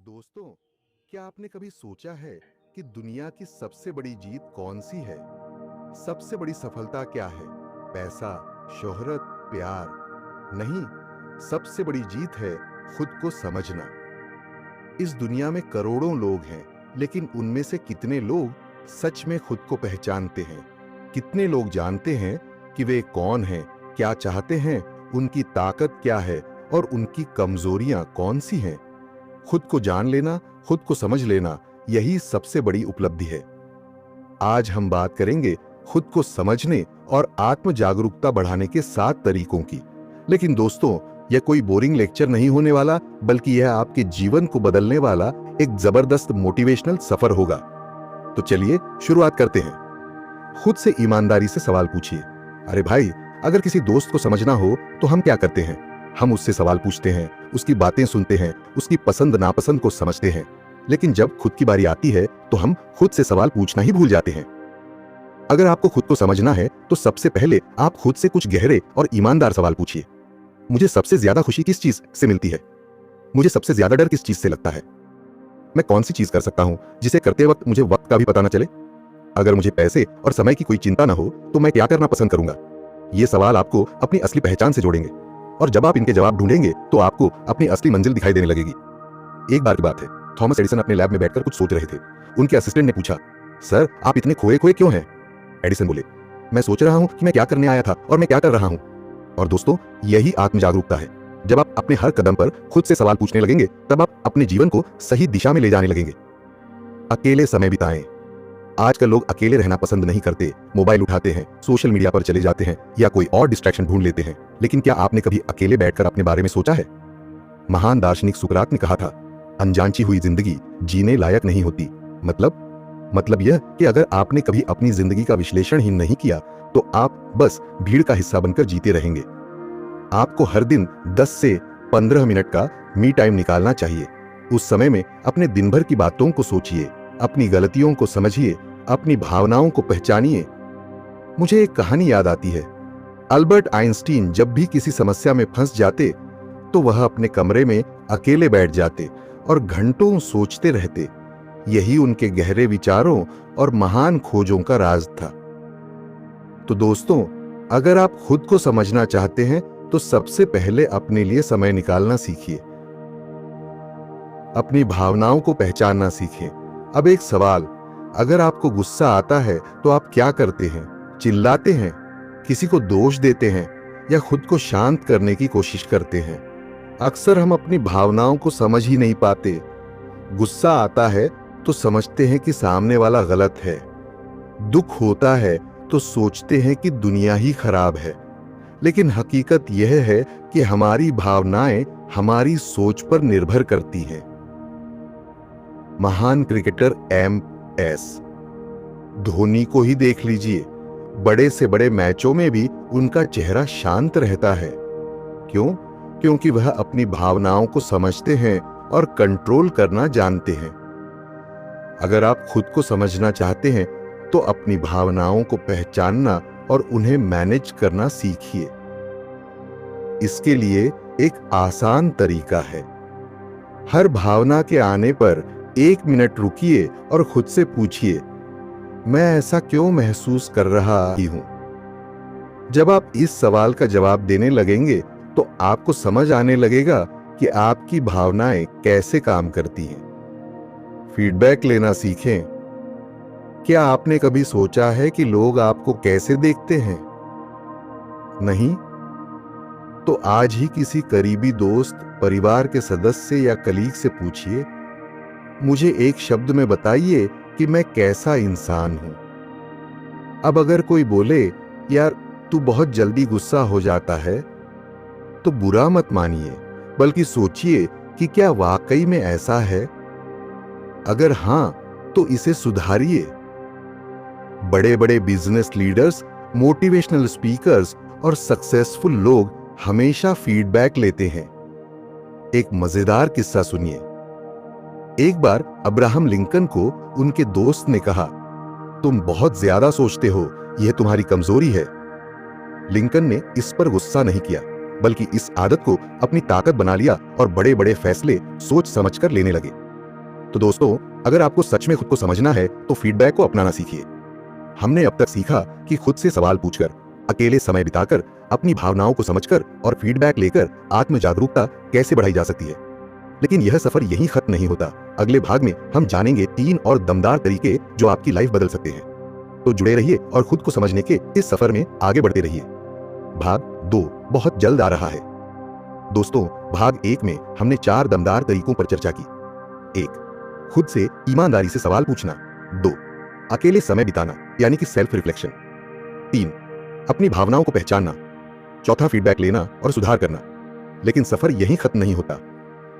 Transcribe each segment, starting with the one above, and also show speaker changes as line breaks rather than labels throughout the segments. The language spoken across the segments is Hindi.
दोस्तों, क्या आपने कभी सोचा है कि दुनिया की सबसे बड़ी जीत कौन सी है? सबसे बड़ी सफलता क्या है? पैसा, शोहरत, प्यार? नहीं, सबसे बड़ी जीत है खुद को समझना। इस दुनिया में करोड़ों लोग हैं, लेकिन उनमें से कितने लोग सच में खुद को पहचानते हैं? कितने लोग जानते हैं कि वे कौन हैं, क्या चाहते हैं, उनकी ताकत क्या है और उनकी कमजोरियां कौन सी हैं? खुद को जान लेना, खुद को समझ लेना, यही सबसे बड़ी उपलब्धि है। आज हम बात करेंगे खुद को समझने और आत्म जागरूकता बढ़ाने के 7 तरीकों की। लेकिन दोस्तों, यह कोई बोरिंग लेक्चर नहीं होने वाला, बल्कि यह आपके जीवन को बदलने वाला एक जबरदस्त मोटिवेशनल सफर होगा। तो चलिए शुरुआत करते हैं। खुद से ईमानदारी से सवाल पूछिए। अरे भाई, अगर किसी दोस्त को समझना हो तो हम क्या करते हैं? हम उससे सवाल पूछते हैं, उसकी बातें सुनते हैं, उसकी पसंद नापसंद को समझते हैं। लेकिन जब खुद की बारी आती है तो हम खुद से सवाल पूछना ही भूल जाते हैं। अगर आपको खुद को समझना है तो सबसे पहले आप खुद से कुछ गहरे और ईमानदार सवाल पूछिए। मुझे सबसे ज्यादा खुशी किस चीज से मिलती है? मुझे सबसे ज्यादा डर किस चीज से लगता है? मैं कौन सी चीज कर सकता हूं जिसे करते वक्त मुझे वक्त का भी पता न चले? अगर मुझे पैसे और समय की कोई चिंता न हो तो मैं क्या करना पसंद करूंगा? ये सवाल आपको अपनी असली पहचान से जोड़ेंगे, और जब आप इनके जवाब ढूंढेंगे तो आपको अपनी असली मंजिल दिखाई देने लगेगी। एक बार की बात है, थॉमस एडिसन अपने लैब में बैठकर कुछ सोच रहे थे। उनके असिस्टेंट ने पूछा, सर, आप इतने खोए खोए क्यों हैं? एडिसन बोले, मैं सोच रहा हूं कि मैं क्या करने आया था और मैं क्या कर रहा हूं। और दोस्तों, यही आत्म जागरूकता है। जब आप अपने हर कदम पर खुद से सवाल पूछने लगेंगे, तब आप अपने जीवन को सही दिशा में ले जाने लगेंगे। अकेले समय बिताएं। आजकल लोग अकेले रहना पसंद नहीं करते। मोबाइल उठाते हैं, सोशल मीडिया पर चले जाते हैं या कोई और डिस्ट्रैक्शन ढूंढ लेते हैं। लेकिन क्या आपने कभी अकेले बैठकर अपने बारे में सोचा है? महान दार्शनिक सुकरात ने कहा था, अनजांची हुई जिंदगी जीने लायक नहीं होती। मतलब यह कि अगर आपने कभी अपनी जिंदगी का विश्लेषण ही नहीं किया तो आप बस भीड़ का हिस्सा बनकर जीते रहेंगे। आपको हर दिन 10 से 15 मिनट का मी टाइम निकालना चाहिए। उस समय में अपने दिन भर की बातों को सोचिए, अपनी गलतियों को समझिए, अपनी भावनाओं को पहचानिए। मुझे एक कहानी याद आती है। अल्बर्ट आइंस्टीन जब भी किसी समस्या में फंस जाते तो वह अपने कमरे में अकेले बैठ जाते और घंटों सोचते रहते। यही उनके गहरे विचारों और महान खोजों का राज था। तो दोस्तों, अगर आप खुद को समझना चाहते हैं तो सबसे पहले अपने लिए समय निकालना सीखिए। अपनी भावनाओं को पहचानना सीखें। अब एक सवाल, अगर आपको गुस्सा आता है तो आप क्या करते हैं? चिल्लाते हैं, किसी को दोष देते हैं या खुद को शांत करने की कोशिश करते हैं? अक्सर हम अपनी भावनाओं को समझ ही नहीं पाते। गुस्सा आता है तो समझते हैं कि सामने वाला गलत है। दुख होता है तो सोचते हैं कि दुनिया ही खराब है। लेकिन हकीकत यह है कि हमारी भावनाएं हमारी सोच पर निर्भर करती हैं। महान क्रिकेटर एम.एस. धोनी को ही देख लीजिए। बड़े से बड़े मैचों में भी उनका चेहरा शांत रहता है। क्यों? क्योंकि वह अपनी भावनाओं को समझते हैं और कंट्रोल करना जानते हैं। अगर आप खुद को समझना चाहते हैं तो अपनी भावनाओं को पहचानना और उन्हें मैनेज करना सीखिए। इसके लिए एक आसान तरीका है। हर भावना के आने पर 1 मिनट रुकिए और खुद से पूछिए, मैं ऐसा क्यों महसूस कर रहा हूं? जब आप इस सवाल का जवाब देने लगेंगे तो आपको समझ आने लगेगा कि आपकी भावनाएं कैसे काम करती हैं। फीडबैक लेना सीखें। क्या आपने कभी सोचा है कि लोग आपको कैसे देखते हैं? नहीं? तो आज ही किसी करीबी दोस्त, परिवार के सदस्य या कलीग से पूछिए, मुझे एक शब्द में बताइए कि मैं कैसा इंसान हूं। अब अगर कोई बोले, यार तू बहुत जल्दी गुस्सा हो जाता है, तो बुरा मत मानिए, बल्कि सोचिए कि क्या वाकई में ऐसा है। अगर हां, तो इसे सुधारिए। बड़े बड़े बिजनेस लीडर्स, मोटिवेशनल स्पीकर्स और सक्सेसफुल लोग हमेशा फीडबैक लेते हैं। एक मजेदार किस्सा सुनिए। एक बार अब्राहम लिंकन को उनके दोस्त ने कहा, तुम बहुत ज्यादा सोचते हो, यह तुम्हारी कमजोरी है। लिंकन ने इस पर गुस्सा नहीं किया, बल्कि इस आदत को अपनी ताकत बना लिया और बड़े बड़े फैसले सोच समझकर लेने लगे। तो दोस्तों, अगर आपको सच में खुद को समझना है तो फीडबैक को अपनाना सीखिए। हमने अब तक सीखा कि खुद से सवाल पूछकर, अकेले समय बिताकर, अपनी भावनाओं को समझकर और फीडबैक लेकर आत्म जागरूकता कैसे बढ़ाई जा सकती है। लेकिन यह सफर यहीं खत्म नहीं होता। अगले भाग में हम जानेंगे 3 और दमदार तरीके जो आपकी लाइफ बदल सकते हैं। तो जुड़े रहिए और खुद को समझने के इस सफर में आगे बढ़ते रहिए। भाग 2 बहुत जल्द आ रहा है। दोस्तों, भाग 1 में हमने 4 दमदार तरीकों पर चर्चा की। 1. खुद से ईमानदारी से सवाल पूछना। 2. अकेले समय बिताना यानी कि सेल्फ रिफ्लेक्शन। 3. अपनी भावनाओं को पहचानना। 4. फीडबैक लेना और सुधार करना। लेकिन सफर यहीं खत्म नहीं होता।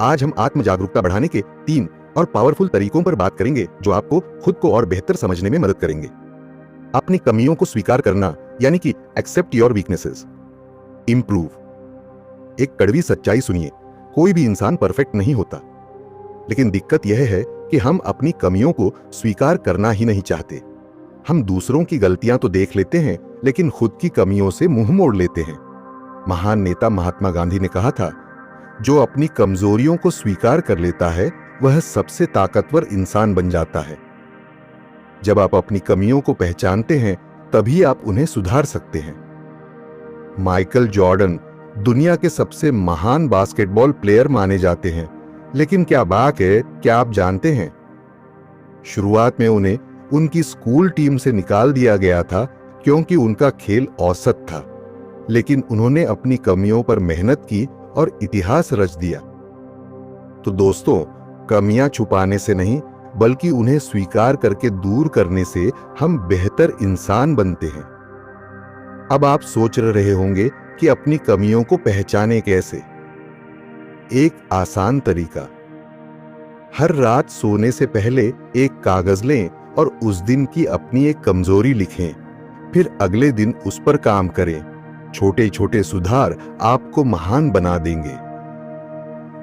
आज हम आत्म जागरूकता बढ़ाने के 3 और पावरफुल तरीकों पर बात करेंगे जो आपको खुद को और बेहतर समझने में मदद करेंगे। अपनी कमियों को स्वीकार करना यानी कि एक्सेप्ट योर वीकनेसेस। इंप्रूव। एक कड़वी सच्चाई सुनिए, कोई भी इंसान परफेक्ट नहीं होता, लेकिन दिक्कत यह है कि हम अपनी कमियों को स्वीकार करना ही नहीं चाहते। हम दूसरों की गलतियां तो देख लेते हैं, लेकिन खुद की कमियों से मुंह मोड़ लेते हैं। महान नेता महात्मा गांधी ने कहा था, जो अपनी कमजोरियों को स्वीकार कर लेता है वह सबसे ताकतवर इंसान बन जाता है। जब आप अपनी कमियों को पहचानते हैं तभी आप उन्हें सुधार सकते हैं। माइकल जॉर्डन दुनिया के सबसे महान बास्केटबॉल प्लेयर माने जाते हैं, लेकिन क्या बात है, क्या आप जानते हैं, शुरुआत में उन्हें उनकी स्कूल टीम से निकाल दिया गया था क्योंकि उनका खेल औसत था। लेकिन उन्होंने अपनी कमियों पर मेहनत की और इतिहास रच दिया। तो दोस्तों, कमियां छुपाने से नहीं बल्कि उन्हें स्वीकार करके दूर करने से हम बेहतर इंसान बनते हैं। अब आप सोच रहे होंगे कि अपनी कमियों को पहचाने कैसे। एक आसान तरीका, हर रात सोने से पहले एक कागज लें और उस दिन की अपनी एक कमजोरी लिखें, फिर अगले दिन उस पर काम करें। छोटे छोटे सुधार आपको महान बना देंगे।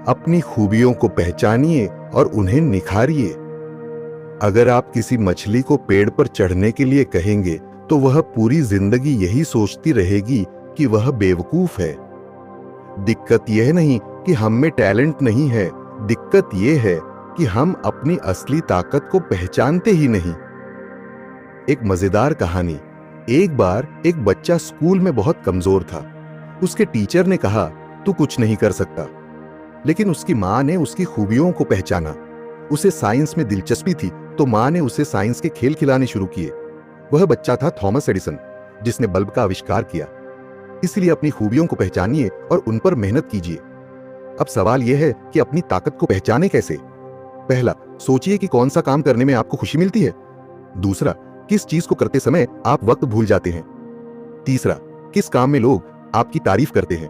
अपनी खूबियों को पहचानिए और उन्हें निखारिए। अगर आप किसी मछली को पेड़ पर चढ़ने के लिए कहेंगे तो वह पूरी जिंदगी यही सोचती रहेगी कि वह बेवकूफ है। दिक्कत यह नहीं कि हम में टैलेंट नहीं है, दिक्कत यह है कि हम अपनी असली ताकत को पहचानते ही नहीं। एक मजेदार कहानी। एक बार एक बच्चा स्कूल में बहुत कमजोर था। उसके टीचर ने कहा, तू कुछ नहीं कर सकता। लेकिन उसकी मां ने उसकी खूबियों को पहचाना। उसे साइंस में दिलचस्पी थी तो मां ने उसे साइंस के खेल खिलाने शुरू किए। वह बच्चा था थॉमस एडिसन, जिसने बल्ब का आविष्कार किया। इसलिए अपनी खूबियों को पहचानिए और उन पर मेहनत कीजिए। अब सवाल यह है कि अपनी ताकत को पहचाने कैसे। पहला, सोचिए कि कौन सा काम करने में आपको खुशी मिलती है। दूसरा, किस चीज को करते समय आप वक्त भूल जाते हैं। तीसरा, किस काम में लोग आपकी तारीफ करते हैं।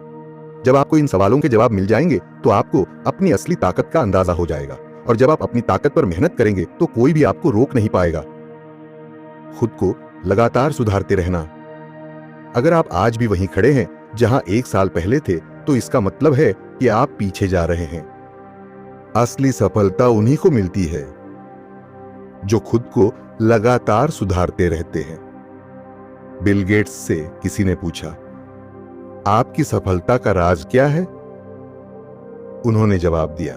जब आपको इन सवालों के जवाब मिल जाएंगे तो आपको अपनी असली ताकत का अंदाजा हो जाएगा, और जब आप अपनी ताकत पर मेहनत करेंगे तो कोई भी आपको रोक नहीं पाएगा। खुद को लगातार सुधारते रहना। अगर आप आज भी वहीं खड़े हैं जहां 1 साल पहले थे, तो इसका मतलब है कि आप पीछे जा रहे हैं। असली सफलता उन्हीं को मिलती है जो खुद को लगातार सुधारते रहते हैं। बिल गेट्स से किसी ने पूछा, आपकी सफलता का राज क्या है? उन्होंने जवाब दिया,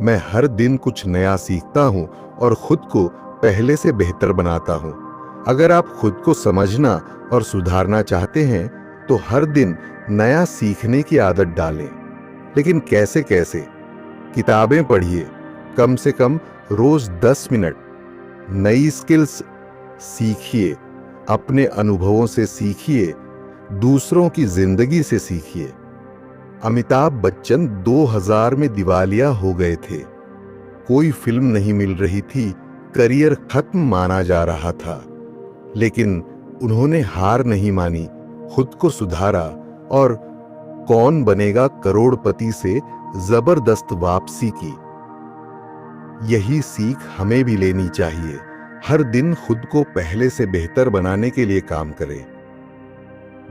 मैं हर दिन कुछ नया सीखता हूं और खुद को पहले से बेहतर बनाता हूं। अगर आप खुद को समझना और सुधारना चाहते हैं तो हर दिन नया सीखने की आदत डालें। लेकिन कैसे कैसे? किताबें पढ़िए, कम से कम रोज 10 मिनट। नई स्किल्स सीखिए, अपने अनुभवों से सीखिए, दूसरों की जिंदगी से सीखिए। अमिताभ बच्चन 2000 में दिवालिया हो गए थे। कोई फिल्म नहीं मिल रही थी, करियर खत्म माना जा रहा था, लेकिन उन्होंने हार नहीं मानी, खुद को सुधारा और कौन बनेगा करोड़पति से जबरदस्त वापसी की। यही सीख हमें भी लेनी चाहिए। हर दिन खुद को पहले से बेहतर बनाने के लिए काम करें।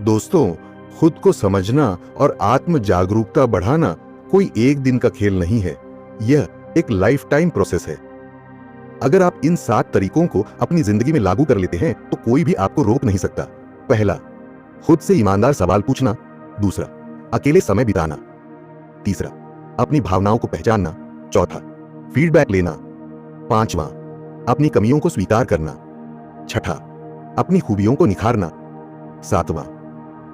दोस्तों, खुद को समझना और आत्म जागरूकता बढ़ाना कोई एक दिन का खेल नहीं है, यह एक लाइफ टाइम प्रोसेस है। अगर आप इन 7 तरीकों को अपनी जिंदगी में लागू कर लेते हैं तो कोई भी आपको रोक नहीं सकता। पहला, खुद से ईमानदार सवाल पूछना। दूसरा, अकेले समय बिताना। तीसरा, अपनी भावनाओं को पहचानना। चौथा, फीडबैक लेना। 5वां, अपनी कमियों को स्वीकार करना। 6, अपनी खूबियों को निखारना। 7वां,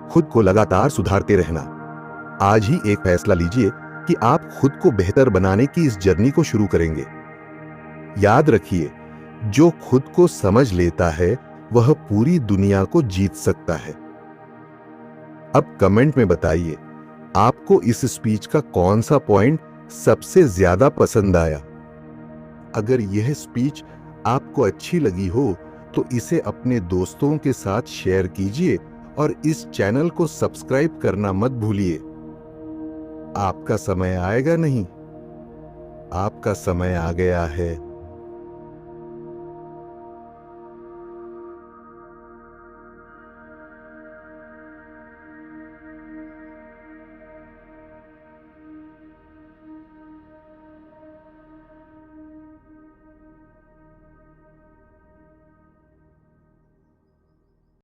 खुद को लगातार सुधारते रहना। आज ही एक फैसला लीजिए कि आप खुद को बेहतर बनाने की इस जर्नी को शुरू करेंगे। याद रखिए, जो खुद को समझ लेता है वह पूरी दुनिया को जीत सकता है। अब कमेंट में बताइए, आपको इस स्पीच का कौन सा पॉइंट सबसे ज्यादा पसंद आया। अगर यह स्पीच आपको अच्छी लगी हो तो इसे अपने दोस्तों के साथ शेयर कीजिए और इस चैनल को सब्सक्राइब करना मत भूलिए। आपका समय आएगा नहीं, आपका समय आ गया है।